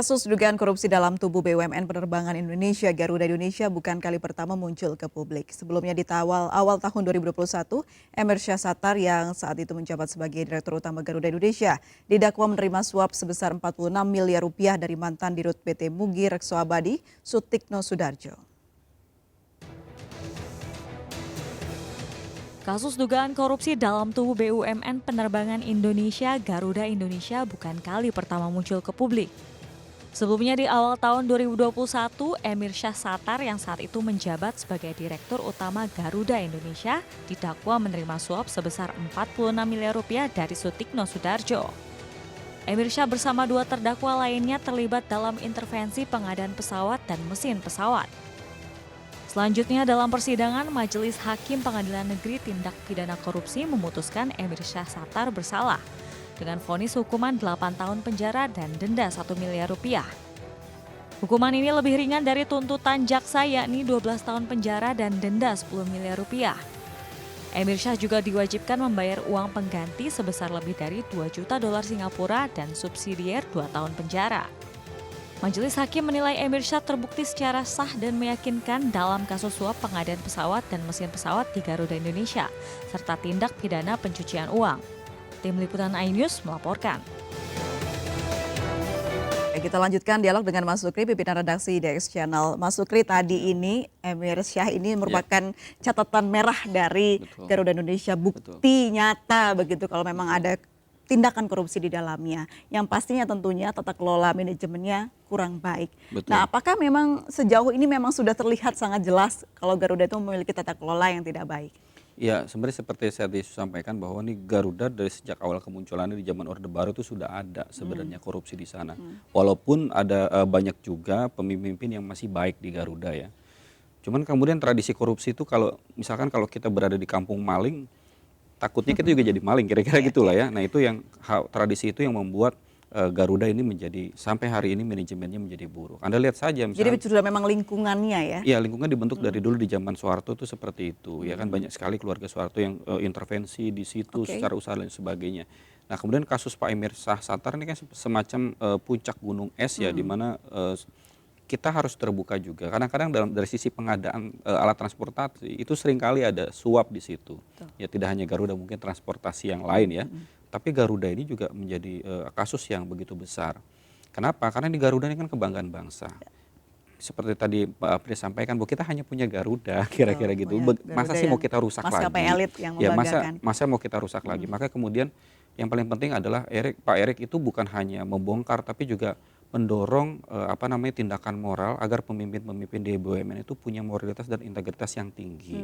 Kasus dugaan korupsi dalam tubuh BUMN Penerbangan Indonesia Garuda Indonesia bukan kali pertama muncul ke publik. Sebelumnya di awal tahun 2021, Emir Syahsatar yang saat itu menjabat sebagai Direktur Utama Garuda Indonesia didakwa menerima suap sebesar 46 miliar rupiah dari mantan Dirut PT Mugi Rekso Abadi, Sutikno Sudarjo. Kasus dugaan korupsi dalam tubuh BUMN Penerbangan Indonesia Garuda Indonesia bukan kali pertama muncul ke publik. Sebelumnya di awal tahun 2021, Emir Syahsatar yang saat itu menjabat sebagai Direktur Utama Garuda Indonesia didakwa menerima suap sebesar 46 miliar rupiah dari Sutikno Sudarjo. Emir Syah bersama dua terdakwa lainnya terlibat dalam intervensi pengadaan pesawat dan mesin pesawat. Selanjutnya dalam persidangan, Majelis Hakim Pengadilan Negeri Tindak Pidana Korupsi memutuskan Emir Syahsatar bersalah dengan vonis hukuman 8 tahun penjara dan denda 1 miliar rupiah. Hukuman ini lebih ringan dari tuntutan jaksa yakni 12 tahun penjara dan denda 10 miliar rupiah. Emir Syah juga diwajibkan membayar uang pengganti sebesar lebih dari 2 juta dolar Singapura dan subsidiar 2 tahun penjara. Majelis Hakim menilai Emir Syah terbukti secara sah dan meyakinkan dalam kasus suap pengadaan pesawat dan mesin pesawat di Garuda Indonesia, serta tindak pidana pencucian uang. Tim Liputan iNews melaporkan. Kita lanjutkan dialog dengan Mas Sukri, pimpinan redaksi DX Channel. Mas Sukri, tadi ini Emir Syah ini merupakan catatan merah dari Garuda Indonesia, bukti nyata begitu kalau memang ada tindakan korupsi di dalamnya. Yang pastinya tentunya tata kelola manajemennya kurang baik. Nah, apakah memang sejauh ini memang sudah terlihat sangat jelas kalau Garuda itu memiliki tata kelola yang tidak baik? Ya, sebenarnya seperti saya sampaikan bahwa ini Garuda dari sejak awal kemunculannya di zaman Orde Baru itu sudah ada sebenarnya korupsi di sana. Walaupun ada banyak juga pemimpin yang masih baik di Garuda ya. Cuman kemudian tradisi korupsi itu misalkan kalau kita berada di kampung maling, takutnya kita juga jadi maling, kira-kira gitulah ya. Nah itu yang tradisi itu yang membuat Garuda ini sampai hari ini manajemennya menjadi buruk. Anda lihat saja misalnya. Jadi sudah memang lingkungannya ya? Iya, lingkungan dibentuk dari dulu di zaman Soeharto itu seperti itu. Ya kan banyak sekali keluarga Soeharto yang intervensi di situ secara usaha dan sebagainya. Nah kemudian kasus Pak Emir Syahsatar ini kan semacam puncak gunung es ya, di mana kita harus terbuka juga. Kadang-kadang dari sisi pengadaan alat transportasi itu seringkali ada suap di situ. Ya tidak hanya Garuda, mungkin transportasi yang lain ya. Tapi Garuda ini juga menjadi kasus yang begitu besar. Kenapa? Karena di Garuda ini kan kebanggaan bangsa. Seperti tadi Pak Apri sampaikan bahwa kita hanya punya Garuda, kira-kira gitu. Masa sih mau kita rusak lagi? Maskapai elit yang ya membanggakan. masa mau kita rusak lagi? Maka kemudian yang paling penting adalah Pak Erik itu bukan hanya membongkar tapi juga mendorong tindakan moral agar pemimpin-pemimpin di BUMN itu punya moralitas dan integritas yang tinggi.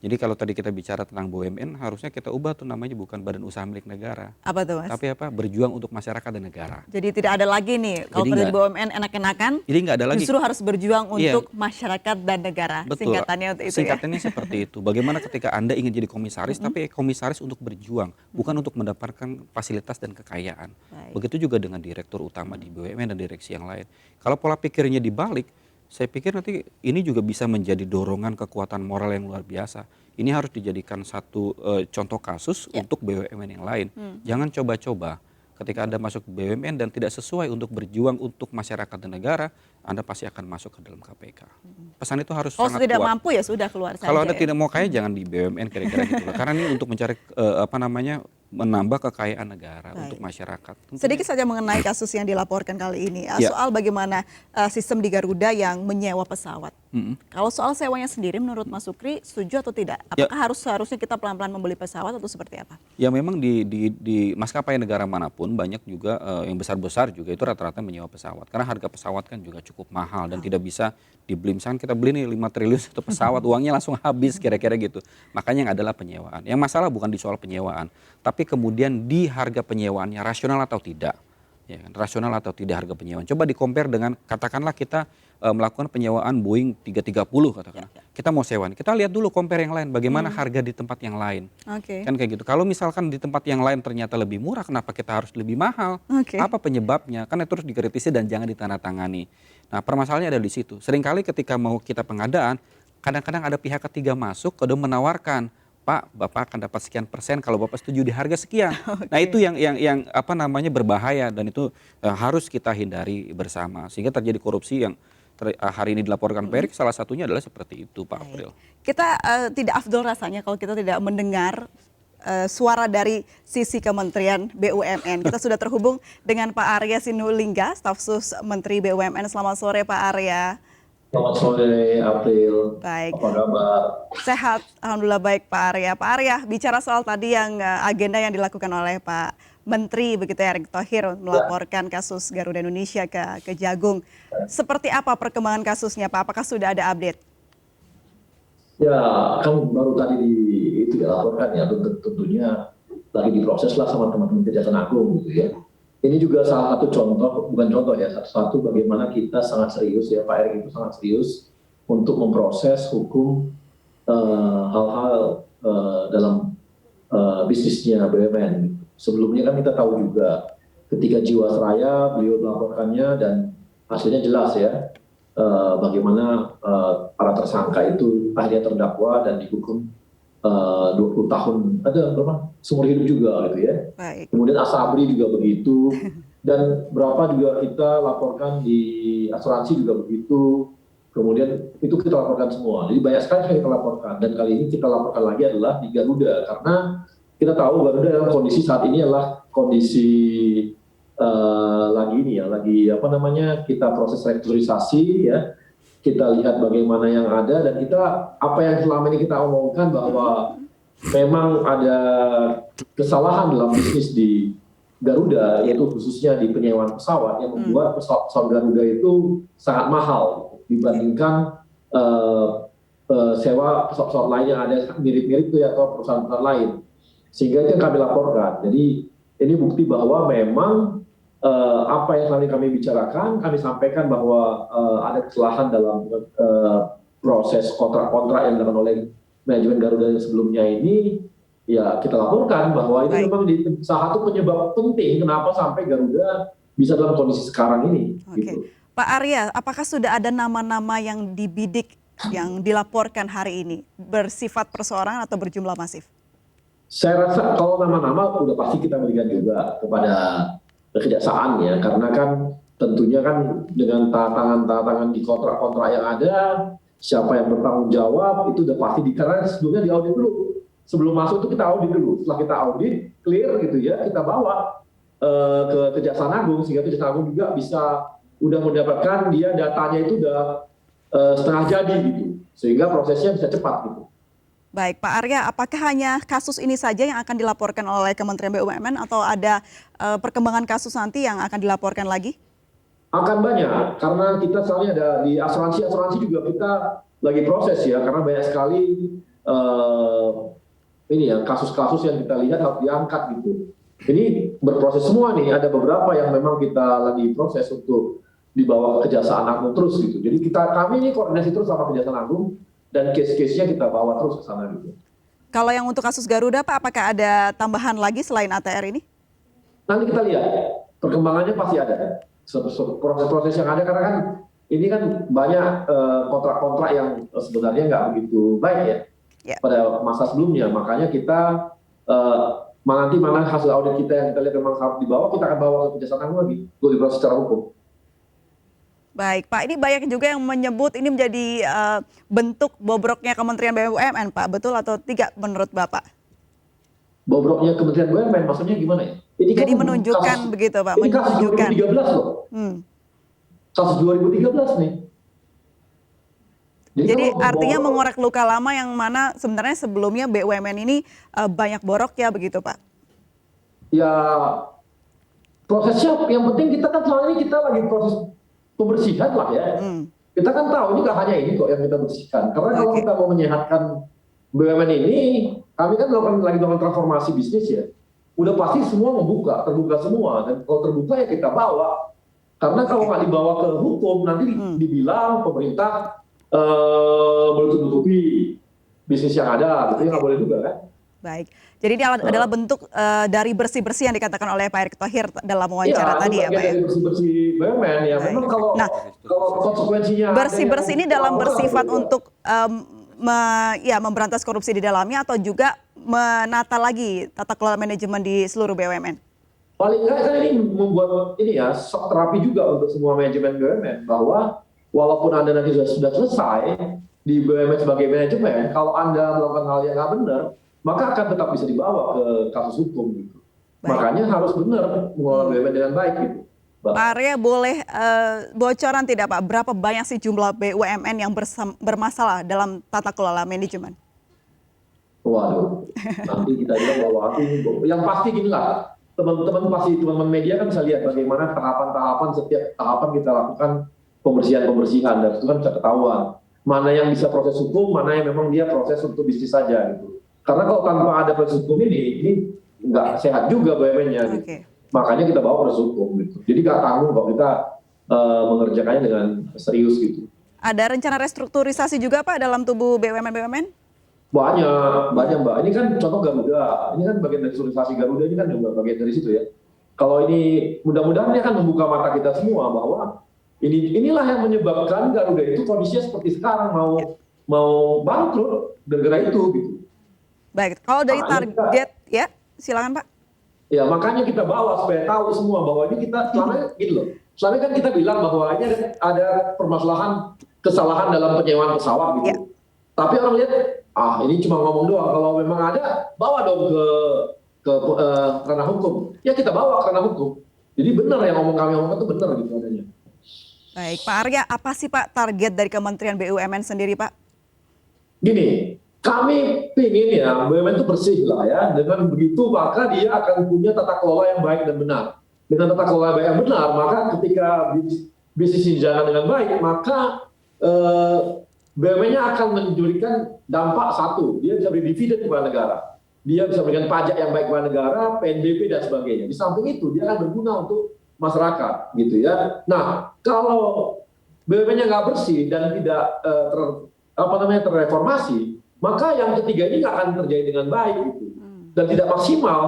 Jadi kalau tadi kita bicara tentang BUMN, harusnya kita ubah tuh namanya bukan badan usaha milik negara. Apa tuh Mas? Tapi berjuang untuk masyarakat dan negara. Jadi tidak ada lagi nih, kalau dari BUMN enak-enakan, jadi nggak ada lagi. Justru harus berjuang untuk masyarakat dan negara. Betul. Singkatannya itu Singkatannya seperti itu. Bagaimana ketika Anda ingin jadi komisaris, tapi komisaris untuk berjuang, bukan untuk mendapatkan fasilitas dan kekayaan. Begitu juga dengan direktur utama di BUMN dan direksi yang lain. Kalau pola pikirnya dibalik, saya pikir nanti ini juga bisa menjadi dorongan kekuatan moral yang luar biasa. Ini harus dijadikan satu contoh kasus untuk BUMN yang lain. Jangan coba-coba ketika Anda masuk BUMN dan tidak sesuai untuk berjuang untuk masyarakat dan negara, Anda pasti akan masuk ke dalam KPK. Pesan itu harus sangat kuat. Kalau tidak mampu ya sudah keluar saja. Kalau Anda tidak mau kaya jangan di BUMN kira-kira gitu. Karena ini untuk mencari menambah kekayaan negara untuk masyarakat. Sedikit saja mengenai kasus yang dilaporkan kali ini, soal bagaimana sistem di Garuda yang menyewa pesawat. Kalau soal sewanya sendiri menurut Mas Sukri setuju atau tidak? Apakah seharusnya kita pelan-pelan membeli pesawat atau seperti apa? Ya memang di maskapai negara manapun banyak juga yang besar-besar juga itu rata-rata menyewa pesawat. Karena harga pesawat kan juga cukup mahal dan tidak bisa dibeli. Misalkan kita beli nih 5 triliun satu pesawat, uangnya langsung habis kira-kira gitu. Makanya yang adalah penyewaan. Yang masalah bukan di soal penyewaan, tapi kemudian di harga penyewaannya rasional atau tidak. Ya kan? Rasional atau tidak harga penyewaan. Coba di-compare dengan katakanlah kita melakukan penyewaan Boeing 330 katakanlah. Kita mau sewa, kita lihat dulu compare yang lain bagaimana harga di tempat yang lain. Kan kayak gitu. Kalau misalkan di tempat yang lain ternyata lebih murah, kenapa kita harus lebih mahal? Apa penyebabnya? Kan itu harus dikritisi dan jangan ditandatangani. Nah, permasalahannya ada di situ. Seringkali ketika mau kita pengadaan, kadang-kadang ada pihak ketiga masuk, kemudian menawarkan Bapak akan dapat sekian persen kalau Bapak setuju di harga sekian. Nah itu yang apa namanya berbahaya dan itu harus kita hindari bersama sehingga terjadi korupsi yang hari ini dilaporkan Pak Erick salah satunya adalah seperti itu Pak April. Kita tidak afdol rasanya kalau kita tidak mendengar suara dari sisi Kementerian BUMN. Kita sudah terhubung dengan Pak Arya Sinulinga, staf sus Menteri BUMN. Selamat sore Pak Arya. Selamat sore April. Baik. Apa kabar? Sehat, alhamdulillah baik Pak Arya. Pak Arya, bicara soal tadi yang agenda yang dilakukan oleh Pak Menteri begitu ya, Erick Thohir melaporkan kasus Garuda Indonesia ke Kejagung. Seperti apa perkembangan kasusnya Pak? Apakah sudah ada update? Ya, kan baru tadi dilaporkan ya, tentunya lagi diproses lah sama teman-teman Kejaksaan Agung gitu ya. Ini juga salah satu contoh, bukan contoh ya, satu bagaimana kita sangat serius ya, Pak Erick itu sangat serius untuk memproses hukum hal-hal dalam bisnisnya BUMN. Sebelumnya kan kita tahu juga ketika Jiwasraya beliau melaporkannya dan hasilnya jelas ya, bagaimana para tersangka itu akhirnya terdakwa dan dihukum 20 tahun, ada berapa? Seumur hidup juga gitu ya. Baik. Kemudian Asabri juga begitu, dan berapa juga kita laporkan di asuransi juga begitu. Kemudian itu kita laporkan semua. Jadi banyak sekali yang kita laporkan, dan kali ini kita laporkan lagi adalah di Garuda, karena kita tahu Garuda dalam kondisi saat ini adalah kondisi lagi apa namanya, kita proses restrukturisasi ya. Kita lihat bagaimana yang ada dan kita apa yang selama ini kita omongkan bahwa memang ada kesalahan dalam bisnis di Garuda, yaitu khususnya di penyewaan pesawat yang membuat pesawat Garuda itu sangat mahal dibandingkan sewa pesawat lain yang ada mirip-mirip itu ya, atau perusahaan-perusahaan lain. Sehingga itu yang kami laporkan. Jadi ini bukti bahwa memang apa yang selama ini kami bicarakan, kami sampaikan bahwa ada kesalahan dalam proses kontrak-kontrak yang dilakukan oleh manajemen Garuda yang sebelumnya ini, ya kita laporkan bahwa ini memang salah satu penyebab penting kenapa sampai Garuda bisa dalam kondisi sekarang ini. Oke. Gitu. Pak Arya, apakah sudah ada nama-nama yang dibidik yang dilaporkan hari ini bersifat perseorangan atau berjumlah masif? Saya rasa kalau nama-nama udah pasti kita berikan juga kepada kejaksaan ya, karena kan tentunya kan dengan tantangan di kontrak-kontrak yang ada, siapa yang bertanggung jawab itu udah pasti karena sebelumnya diaudit dulu. Sebelum masuk itu kita audit dulu. Setelah kita audit clear gitu ya, kita bawa ke Kejaksaan Agung sehingga Kejaksaan Agung juga bisa udah mendapatkan dia datanya itu udah setengah jadi gitu, sehingga prosesnya bisa cepat gitu. Baik, Pak Arya, apakah hanya kasus ini saja yang akan dilaporkan oleh Kementerian BUMN atau ada perkembangan kasus nanti yang akan dilaporkan lagi? Akan banyak, karena kita soalnya ada di asuransi juga kita lagi proses ya, karena banyak sekali ini ya kasus-kasus yang kita lihat harus diangkat gitu. Ini berproses semua nih, ada beberapa yang memang kita lagi proses untuk dibawa ke Kejaksaan Agung terus gitu. Jadi kami ini koordinasi terus sama Kejaksaan Agung, dan case-case-nya kita bawa terus ke sana gitu. Kalau yang untuk kasus Garuda, Pak, apakah ada tambahan lagi selain ATR ini? Nanti kita lihat, perkembangannya pasti ada. Proses-proses yang ada, karena kan ini kan banyak kontrak-kontrak yang sebenarnya nggak begitu baik ya pada masa sebelumnya. Makanya kita nanti mana hasil audit kita yang kita lihat memang harus dibawa, kita akan bawa ke Kejaksaan Agung lagi untuk diproses secara hukum. Baik, Pak, ini banyak juga yang menyebut ini menjadi bentuk bobroknya Kementerian BUMN, Pak. Betul atau tidak menurut Bapak? Bobroknya Kementerian BUMN maksudnya gimana ya? Ini Jadi kan menunjukkan kasus, begitu, Pak. Ini kasus 2013 loh. Kasus 2013 nih. Jadi artinya mengorek luka lama yang mana sebenarnya sebelumnya BUMN ini banyak borok ya begitu, Pak? Ya, prosesnya yang penting kita kan selama ini kita lagi proses pembersihan lah ya. Kita kan tahu ini gak hanya ini kok yang kita bersihkan. Karena kalau kita mau menyehatkan BUMN ini, kami kan lagi melakukan transformasi bisnis ya. Udah pasti semua terbuka semua. Dan kalau terbuka ya kita bawa. Karena kalau nggak dibawa ke hukum, nanti dibilang pemerintah menutupi bisnis yang ada. Gitu ya nggak boleh juga kan. Baik, jadi ini adalah bentuk dari bersih-bersih yang dikatakan oleh Pak Erick Thohir dalam wawancara tadi ya Pak ya? Iya, bersih-bersih BUMN ya. Memang kalau konsekuensinya... Bersih-bersih ini dalam bersifat untuk memberantas korupsi di dalamnya atau juga menata lagi tata kelola manajemen di seluruh BUMN? Paling nggak kan ini membuat ini ya shock terapi juga untuk semua manajemen BUMN, bahwa walaupun Anda nanti sudah selesai di BUMN sebagai manajemen, kalau Anda melakukan hal yang nggak benar, maka akan tetap bisa dibawa ke kasus hukum gitu. Baik. Makanya harus benar mengelola BUMN dengan baik gitu. Pak Arya, boleh bocoran tidak Pak, berapa banyak sih jumlah BUMN yang bermasalah dalam tata kelola manajemen? Waduh, nanti kita bilang bahwa yang pasti gini lah, teman-teman media kan bisa lihat bagaimana tahapan-tahapan, setiap tahapan kita lakukan pembersihan, dan itu kan bisa ketahuan mana yang bisa proses hukum, mana yang memang dia proses untuk bisnis saja gitu. Karena kalau tanpa ada proses hukum ini nggak sehat juga BUMN-nya gitu. Okay. Makanya kita bawa proses hukum gitu. Jadi nggak tanggung kalau kita mengerjakannya dengan serius gitu. Ada rencana restrukturisasi juga Pak dalam tubuh BUMN? Banyak Mbak. Ini kan contoh Garuda. Ini kan bagian dari restrukturisasi Garuda, ini kan juga bagian dari situ ya. Kalau ini mudah-mudahan ini akan membuka mata kita semua bahwa inilah yang menyebabkan Garuda itu kondisinya seperti sekarang mau bangkrut gara-gara itu gitu. Baik, kalau dari target ya silakan Pak. Ya makanya kita bawa supaya tahu semua bahwa ini kita selama gitu loh. Selama kan kita bilang bahwa ini ada permasalahan kesalahan dalam penyewaan pesawat gitu. Tapi orang lihat ini cuma ngomong doang. Kalau memang ada, bawa dong ke ranah hukum. Ya kita bawa ke ranah hukum. Jadi benar yang kami omongkan itu benar gitu adanya. Baik, Pak Arya, apa sih Pak target dari Kementerian BUMN sendiri Pak? Gini, kami pingin ya BUMN itu bersih lah ya. Dengan begitu maka dia akan punya tata kelola yang baik dan benar. Dengan tata kelola yang benar, maka ketika bisnis ini jalan dengan baik, maka BUMN-nya akan memberikan dampak satu, dia bisa beri dividen kepada negara, dia bisa memberikan pajak yang baik kepada negara, PNBP dan sebagainya. Di samping itu dia akan berguna untuk masyarakat, gitu ya. Nah, kalau BUMN-nya nggak bersih dan tidak terreformasi, maka yang ketiga ini nggak akan terjadi dengan baik, gitu, dan tidak maksimal,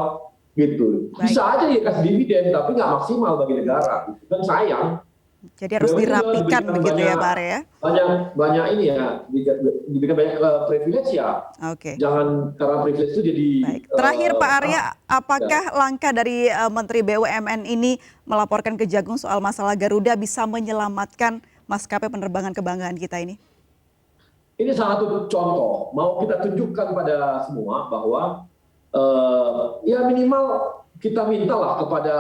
gitu. Bisa aja dia kasih dividen, tapi nggak maksimal bagi negara, gitu. Dan sayang. Jadi harus dirapikan begitu ya Pak Arya? Banyak ini ya, diberikan banyak privilege ya. Oke. Jangan karena privilege itu jadi... Baik. Terakhir Pak Arya, apakah langkah dari Menteri BUMN ini melaporkan ke Kejagung soal masalah Garuda bisa menyelamatkan maskapai penerbangan kebanggaan kita ini? Ini salah satu contoh, mau kita tunjukkan pada semua bahwa ya minimal kita mintalah kepada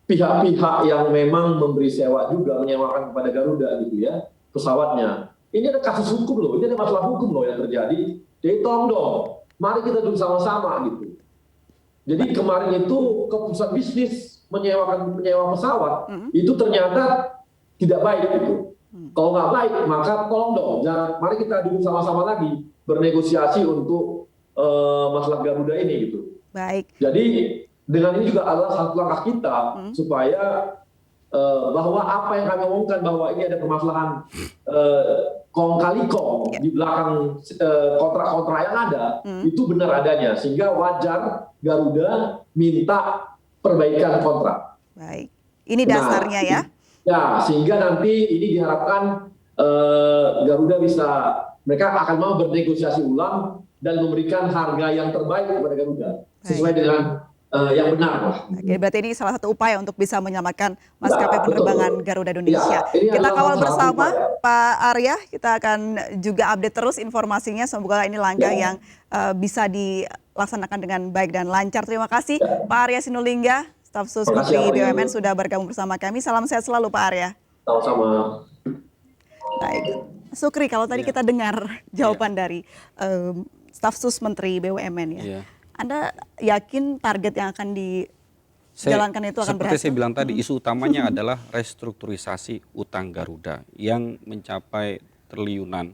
pihak-pihak yang memang memberi sewa juga, menyewakan kepada Garuda gitu ya, pesawatnya. Ini ada kasus hukum loh, ini ada masalah hukum loh yang terjadi. Jadi tolong dong, mari kita duduk sama-sama gitu. Jadi kemarin itu keputusan bisnis menyewa pesawat, itu ternyata tidak baik gitu. Kalau nggak baik, maka tolong dong, mari kita duduk sama-sama lagi, bernegosiasi untuk masalah Garuda ini gitu. Baik. Jadi dengan ini juga adalah satu langkah kita supaya bahwa apa yang kami omongkan bahwa ini ada permasalahan kong kali kong di belakang kontrak-kontrak yang ada itu benar adanya, sehingga wajar Garuda minta perbaikan kontrak. Baik, ini dasarnya ya. Ya, sehingga nanti ini diharapkan Garuda mereka akan mau bernegosiasi ulang dan memberikan harga yang terbaik kepada Garuda sesuai dengan yang benar. Oke, berarti ini salah satu upaya untuk bisa menyelamatkan maskapai penerbangan Garuda Indonesia. Ya, kita kawal bersama Pak Arya, kita akan juga update terus informasinya. Semoga ini langkah yang bisa dilaksanakan dengan baik dan lancar. Terima kasih Pak Arya Sinulinga, staf sus Menteri BUMN sudah bergabung bersama kami. Salam sehat selalu Pak Arya. Sama-sama. Baik, Sukri, kalau tadi kita dengar jawaban dari staf sus Menteri BUMN ya. Anda yakin target yang akan dijalankan itu akan berhasil? Seperti saya bilang tadi, isu utamanya adalah restrukturisasi utang Garuda yang mencapai triliunan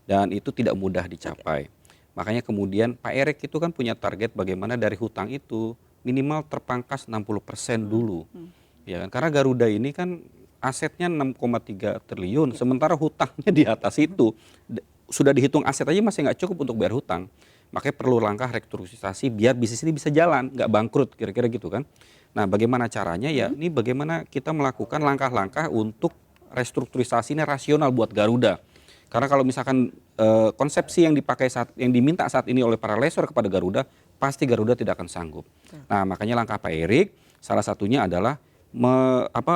dan itu tidak mudah dicapai. Makanya kemudian Pak Erick itu kan punya target bagaimana dari hutang itu minimal terpangkas 60% dulu. Ya kan? Karena Garuda ini kan asetnya 6,3 triliun, sementara hutangnya di atas itu. Sudah dihitung aset aja masih nggak cukup untuk bayar hutang. Makanya perlu langkah restrukturisasi biar bisnis ini bisa jalan, nggak bangkrut, kira-kira gitu kan. Nah, bagaimana caranya ya? Ini bagaimana kita melakukan langkah-langkah untuk restrukturisasi ini rasional buat Garuda. Karena kalau misalkan konsepsi yang diminta saat ini oleh para lessor kepada Garuda, pasti Garuda tidak akan sanggup. Nah, makanya langkah Pak Erik salah satunya adalah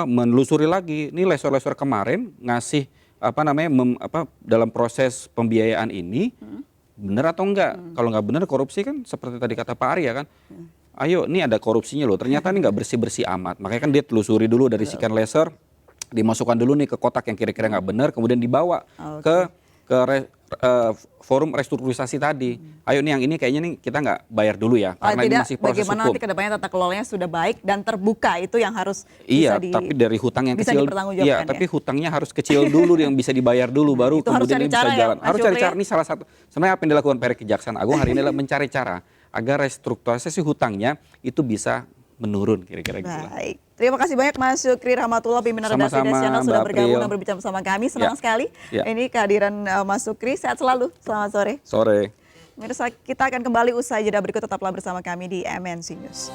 menelusuri lagi. Ini lessor-lessor kemarin ngasih dalam proses pembiayaan ini benar atau enggak? Kalau nggak benar korupsi kan seperti tadi kata Pak Arya kan. Ayo, ini ada korupsinya loh. Ternyata ini nggak bersih-bersih amat. Makanya kan dia telusuri dulu dari sekian lessor, dimasukkan dulu nih ke kotak yang kira-kira nggak benar, kemudian dibawa ke forum restrukturisasi tadi. Ayo nih yang ini kayaknya nih kita nggak bayar dulu ya, karena ini masih proses bagaimana hukum. nanti kedepannya tata kelolanya sudah baik dan terbuka, itu yang harus Iya, tapi dari hutang yang bisa kecil, dipertanggungjawabkan iya, tapi hutangnya harus kecil dulu yang bisa dibayar dulu, baru itu harus kemudian cari ini bisa cara ya, jalan. Mas Harus cari Syukri cara. ya? Ini salah satu. Sebenarnya apa yang dilakukan Peri Kejaksaan Agung hari ini adalah mencari cara agar restrukturisasi hutangnya itu bisa menurun kira-kira gitu. Baik. Terima kasih banyak Mas Syukri Rahmatullah, pimpinan redaksi Sama-sama, Des Channel sudah Mbak bergabung April. dan berbicara bersama kami. Senang Ya. sekali. Ya. Ini kehadiran Mas Syukri. Sehat selalu. Selamat sore. Sore. Pemirsa, kita akan kembali usai jeda berikut, tetaplah bersama kami di MNC News.